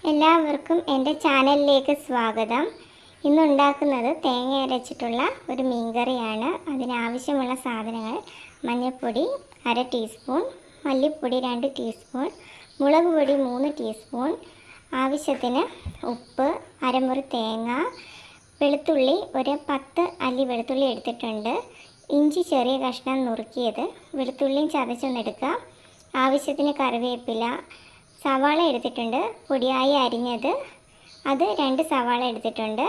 എല്ലാവർക്കും എൻ്റെ ചാനലിലേക്ക് സ്വാഗതം. ഇന്ന് ഉണ്ടാക്കുന്നത് തേങ്ങ അരച്ചിട്ടുള്ള ഒരു മീൻകറിയാണ്. അതിനാവശ്യമുള്ള സാധനങ്ങൾ: മഞ്ഞൾപ്പൊടി 1/2 ടീസ്പൂൺ, മല്ലിപ്പൊടി 2 ടീസ്പൂൺ, മുളക് പൊടി 3 ടീസ്പൂൺ, ആവശ്യത്തിന് ഉപ്പ്, അരമുറി തേങ്ങ, വെളുത്തുള്ളി ഒരു 10 അല്ലി വെളുത്തുള്ളി എടുത്തിട്ടുണ്ട്, ഇഞ്ചി ചെറിയ കഷ്ണം നുറുക്കിയത്, വെളുത്തുള്ളിയും ചതച്ചൊന്നെടുക്കുക, ആവശ്യത്തിന് കറിവേപ്പില, സവാള എടുത്തിട്ടുണ്ട് പൊടിയായി അരിഞ്ഞത്, അത് 2 സവാള എടുത്തിട്ടുണ്ട്.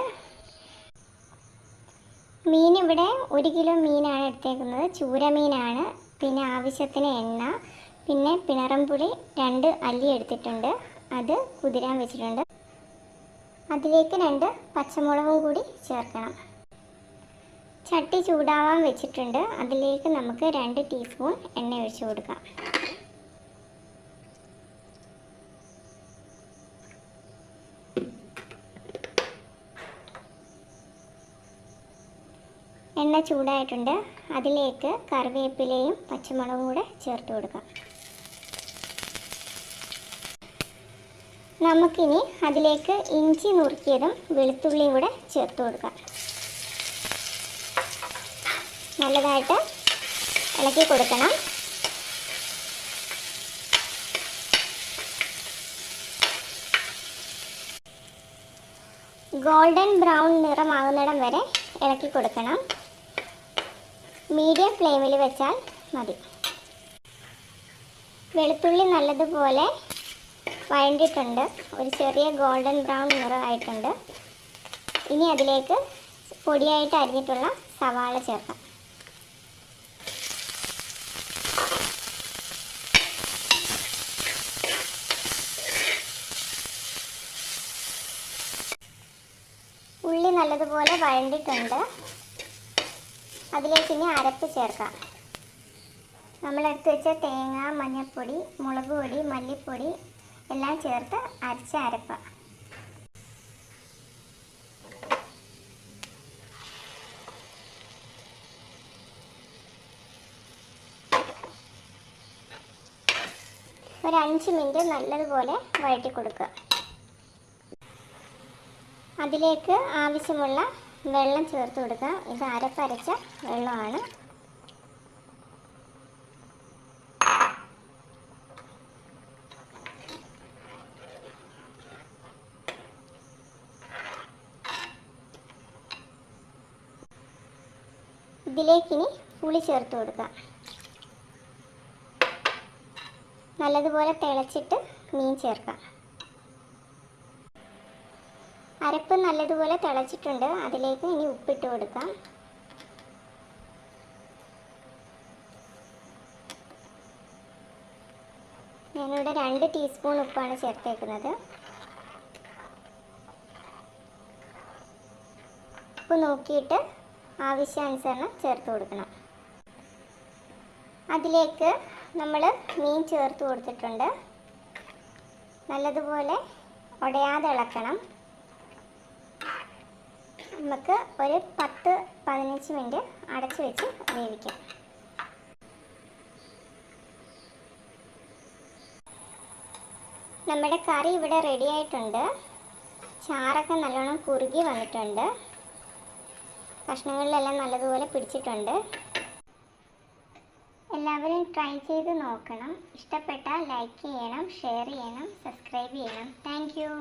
മീൻ ഇവിടെ 1 കിലോ മീനാണ് എടുത്തേക്കുന്നത്, ചൂര മീനാണ്. പിന്നെ ആവശ്യത്തിന് എണ്ണ, പിന്നെ പിണറമ്പുളി 2 അല്ലി എടുത്തിട്ടുണ്ട്, അത് കുതിരാൻ വെച്ചിട്ടുണ്ട്. അതിലേക്ക് 2 പച്ചമുളകും കൂടി ചേർക്കണം. ചട്ടി ചൂടാവാൻ വെച്ചിട്ടുണ്ട്, അതിലേക്ക് നമുക്ക് 2 ടീസ്പൂൺ എണ്ണ ഒഴിച്ചു കൊടുക്കാം. എണ്ണ ചൂടായിട്ടുണ്ട്, അതിലേക്ക് കറിവേപ്പിലയും പച്ചമുളകും കൂടെ ചേർത്ത് കൊടുക്കാം. നമുക്കിനി അതിലേക്ക് ഇഞ്ചി നുറുക്കിയതും വെളുത്തുള്ളിയും കൂടെ ചേർത്ത് കൊടുക്കാം. നല്ലതായിട്ട് ഇളക്കി കൊടുക്കണം. ഗോൾഡൻ ബ്രൗൺ നിറമാകുന്നിടം വരെ ഇളക്കി കൊടുക്കണം. മീഡിയം ഫ്ലെയിമിൽ വെച്ചാൽ മതി. വെളുത്തുള്ളി നല്ലതുപോലെ വഴണ്ടിട്ടുണ്ട്, ഒരു ചെറിയ ഗോൾഡൻ ബ്രൗൺ നിറമായിട്ടുണ്ട്. ഇനി അതിലേക്ക് പൊടിയായിട്ട് അരിഞ്ഞിട്ടുള്ള സവാള ചേർക്കാം. ഉള്ളി നല്ലതുപോലെ വഴണ്ടിട്ടുണ്ട്, അതിലേക്ക് ഇനി അരപ്പ് ചേർക്കാം. നമ്മളെടുത്ത് വെച്ച തേങ്ങ, മഞ്ഞൾപ്പൊടി, മുളക് പൊടി, മല്ലിപ്പൊടി എല്ലാം ചേർത്ത് അരച്ച അരപ്പ്. ഒരു 5 മിനിറ്റ് നല്ലതുപോലെ വഴറ്റി കൊടുക്കുക. അതിലേക്ക് ആവശ്യമുള്ള വെള്ളം ചേർത്ത് കൊടുക്കുക. ഇത് അരപ്പരച്ച വെള്ളമാണ്. ഇതിലേക്കിനി പുളി ചേർത്ത് കൊടുക്കുക. നല്ലതുപോലെ തിളച്ചിട്ട് മീൻ ചേർക്കാം. അരപ്പ് നല്ലതുപോലെ തിളച്ചിട്ടുണ്ട്, അതിലേക്ക് ഇനി ഉപ്പിട്ട് കൊടുക്കാം. ഞാനിവിടെ 2 ടീസ്പൂൺ ഉപ്പാണ് ചേർത്തേക്കുന്നത്. ഉപ്പ് നോക്കിയിട്ട് ആവശ്യാനുസരണം ചേർത്ത് കൊടുക്കണം. അതിലേക്ക് നമ്മൾ മീൻ ചേർത്ത് കൊടുത്തിട്ടുണ്ട്. നല്ലതുപോലെ ഉടയാതെ ഇളക്കണം. നമുക്ക് ഒരു 10-15 മിനിറ്റ് അടച്ചു വെച്ച് വേവിക്കാം. നമ്മുടെ കറി ഇവിടെ റെഡി ആയിട്ടുണ്ട്. ചാറൊക്കെ നല്ലോണം കുറുകി വന്നിട്ടുണ്ട്, കഷ്ണങ്ങളിലെല്ലാം നല്ലതുപോലെ പിടിച്ചിട്ടുണ്ട്. എല്ലാവരും ട്രൈ ചെയ്ത് നോക്കണം. ഇഷ്ടപ്പെട്ടാൽ ലൈക്ക് ചെയ്യണം, ഷെയർ ചെയ്യണം, സബ്സ്ക്രൈബ് ചെയ്യണം. Thank you.